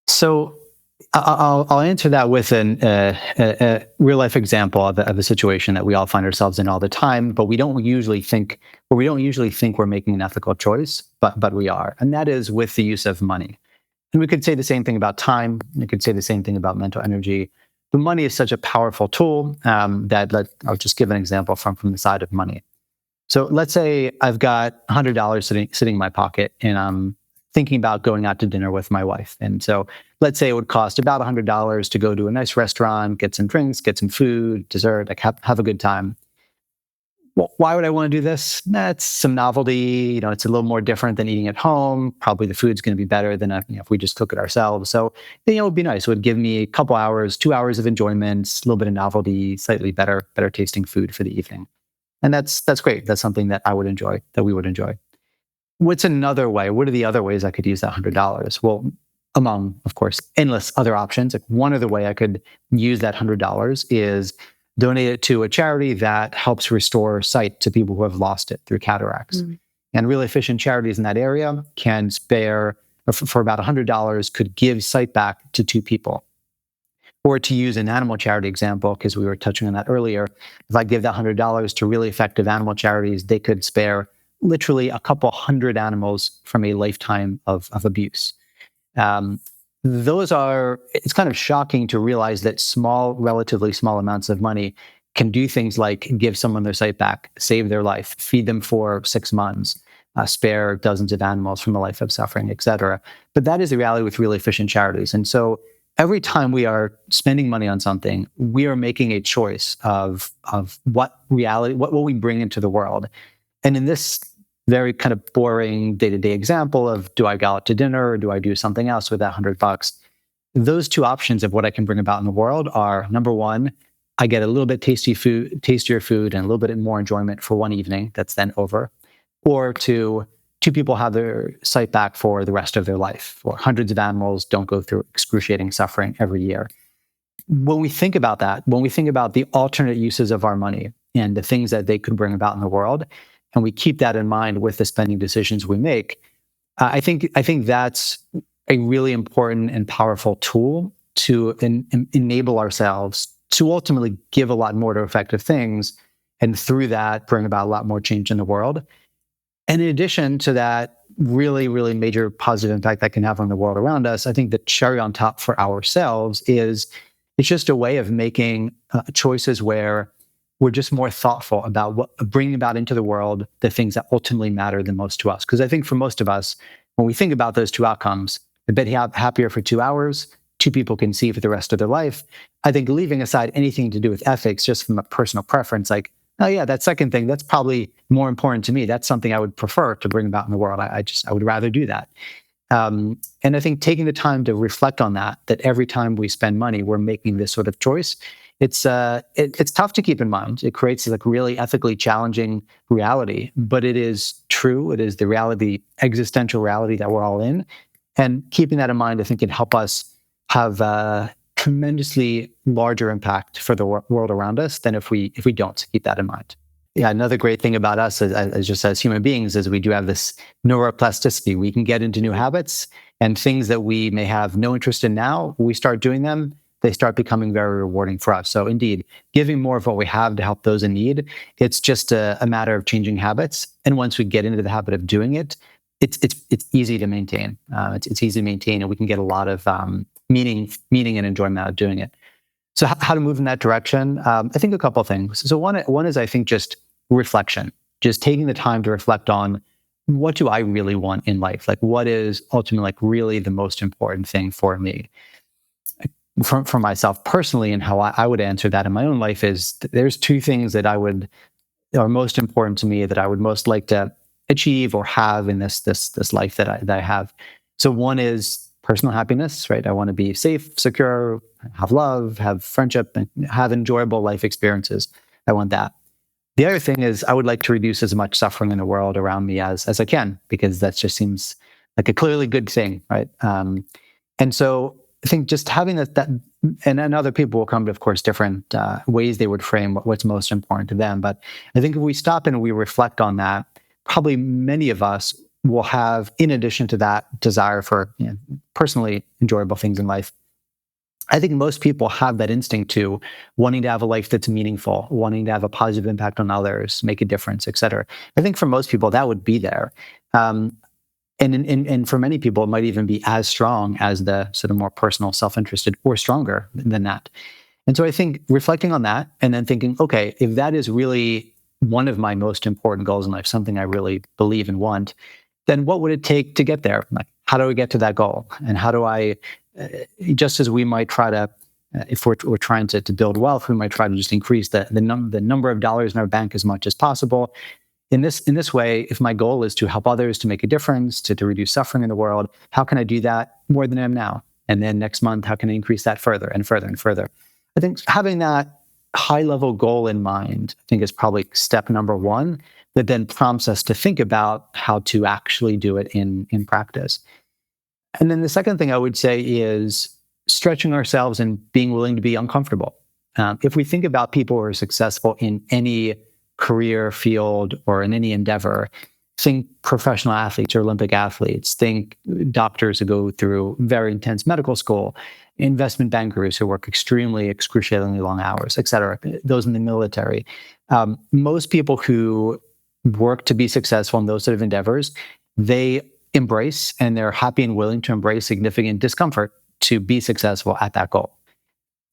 So I'll answer that with a real life example of a situation that we all find ourselves in all the time, but we don't usually think, we're making an ethical choice, but we are, and that is with the use of money. And we could say the same thing about time. We could say the same thing about mental energy. But money is such a powerful tool I'll just give an example from the side of money. So let's say I've got $100 sitting in my pocket, and I'm thinking about going out to dinner with my wife. And so let's say it would cost about $100 to go to a nice restaurant, get some drinks, get some food, dessert, like have a good time. Well, why would I want to do this? That's some novelty. It's a little more different than eating at home. Probably the food's going to be better than if we just cook it ourselves. So it would be nice. It would give me a couple hours, 2 hours of enjoyment, a little bit of novelty, slightly better tasting food for the evening. And that's great. That's something that I would enjoy, that we would enjoy. What's another way? What are the other ways I could use that $100? Well, among, of course, endless other options, like one other way I could use that $100 is donate it to a charity that helps restore sight to people who have lost it through cataracts. And really efficient charities in that area can spare, for about $100, could give sight back to 2 people. Or to use an animal charity example, because we were touching on that earlier, if I give that $100 to really effective animal charities, they could spare literally a couple hundred animals from a lifetime of abuse. It's kind of shocking to realize that relatively small amounts of money can do things like give someone their sight back, save their life, feed them for 6 months, spare dozens of animals from a life of suffering, et cetera. But that is the reality with really efficient charities. And so every time we are spending money on something, we are making a choice of what we bring into the world. And in this very kind of boring day-to-day example of, do I go out to dinner or do I do something else with that $100? Those 2 options of what I can bring about in the world are, number one, I get a little bit tastier food and a little bit more enjoyment for one evening that's then over. Or 2 people have their sight back for the rest of their life, or hundreds of animals don't go through excruciating suffering every year. When we think about that, when we think about the alternate uses of our money and the things that they could bring about in the world, and we keep that in mind with the spending decisions we make, I think that's a really important and powerful tool to enable ourselves to ultimately give a lot more to effective things, and through that, bring about a lot more change in the world. And in addition to that really, really major positive impact that can have on the world around us, I think the cherry on top for ourselves is it's just a way of making choices where we're just more thoughtful about bringing about into the world the things that ultimately matter the most to us. Because I think for most of us, when we think about those 2 outcomes, a bit happier for 2 hours, 2 people can see for the rest of their life. I think leaving aside anything to do with ethics, just from a personal preference, like, oh yeah, that second thing, that's probably more important to me. That's something I would prefer to bring about in the world. I would rather do that. And I think taking the time to reflect on that every time we spend money, we're making this sort of choice. It's tough to keep in mind. It creates like really ethically challenging reality, but it is true. It is the reality, existential reality that we're all in. And keeping that in mind, I think, can help us have a tremendously larger impact for the world around us than if we don't keep that in mind. Yeah, another great thing about us as human beings is we do have this neuroplasticity. We can get into new habits, and things that we may have no interest in now, when we start doing them, they start becoming very rewarding for us. So indeed, giving more of what we have to help those in need, it's just a matter of changing habits. And once we get into the habit of doing it, it's easy to maintain. It's easy to maintain, and we can get a lot of meaning and enjoyment out of doing it. So how to move in that direction? I think a couple of things. So one is, I think, just reflection, just taking the time to reflect on, what do I really want in life? Like, what is ultimately like really the most important thing for me? For myself personally, and how I would answer that in my own life is, there's 2 things that are most important to me, that I would most like to achieve or have in this life that I have. So one is personal happiness, right? I want to be safe, secure, have love, have friendship, and have enjoyable life experiences. I want that. The other thing is, I would like to reduce as much suffering in the world around me as I can, because that just seems like a clearly good thing, right? And so I think just having that and other people will come to, of course, different ways they would frame what's most important to them. But I think if we stop and we reflect on that, probably many of us will have, in addition to that desire for personally enjoyable things in life, I think most people have that instinct to wanting to have a life that's meaningful, wanting to have a positive impact on others, make a difference, et cetera. I think for most people that would be there. And for many people, it might even be as strong as the sort of more personal, self-interested, or stronger than that. And so I think reflecting on that and then thinking, okay, if that is really one of my most important goals in life, something I really believe and want, then what would it take to get there? Like, how do we get to that goal? And how do I, just as we might try to, if we're trying to build wealth, we might try to just increase the number of dollars in our bank as much as possible. In this way, if my goal is to help others, to make a difference, to reduce suffering in the world, how can I do that more than I am now? And then next month, how can I increase that further and further and further? I think having that high-level goal in mind, I think, is probably step number one, that then prompts us to think about how to actually do it in practice. And then the second thing I would say is stretching ourselves and being willing to be uncomfortable. If we think about people who are successful in any career field or in any endeavor, think professional athletes or Olympic athletes, think doctors who go through very intense medical school, investment bankers who work extremely, excruciatingly long hours, et cetera, those in the military. Most people who work to be successful in those sort of endeavors, they embrace and they're happy and willing to embrace significant discomfort to be successful at that goal.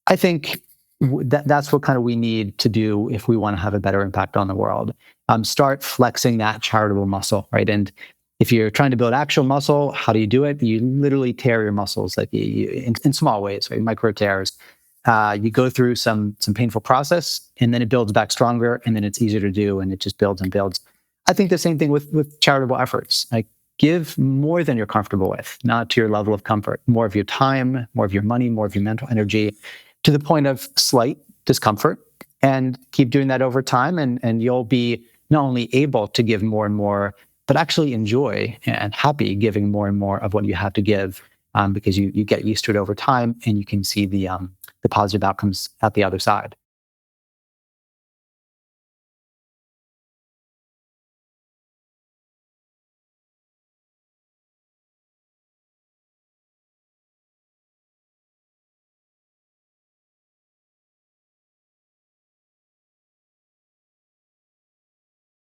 I think that's what kind of we need to do if we want to have a better impact on the world. Start flexing that charitable muscle, right? And if you're trying to build actual muscle, how do you do it? You literally tear your muscles, like in small ways, right? Micro tears. You go through some painful process, and then it builds back stronger, and then it's easier to do, and it just builds and builds. I think the same thing with charitable efforts. Like, give more than you're comfortable with, not to your level of comfort. More of your time, more of your money, more of your mental energy, to the point of slight discomfort, and keep doing that over time. And you'll be not only able to give more and more, but actually enjoy and happy giving more and more of what you have to give, because you get used to it over time, and you can see the positive outcomes at the other side.